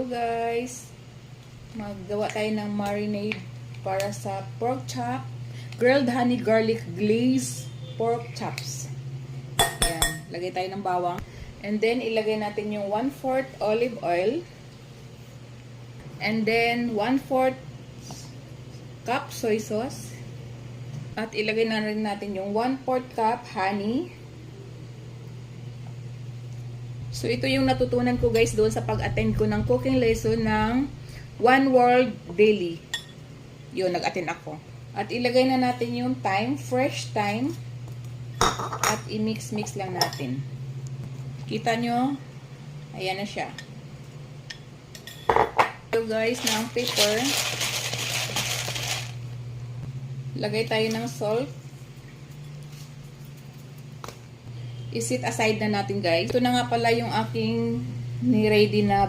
guys, maggawa tayo ng marinade para sa pork chop, grilled honey garlic glaze pork chops. Yan, lagay tayo ng bawang. And then ilagay natin yung 1/4 olive oil. And then 1/4 cup soy sauce. At ilagay na rin natin yung 1/4 cup honey. So, ito yung natutunan ko guys doon sa pag-attend ko ng cooking lesson ng One World Daily. Yun, nag-attend ako. At ilagay na natin yung thyme, fresh thyme. At i-mix-mix lang natin. Kita nyo? Ayan na siya. Ito guys, ng pepper. Lagay tayo ng salt. I-set aside na natin guys. Ito na nga pala yung aking ni-ready na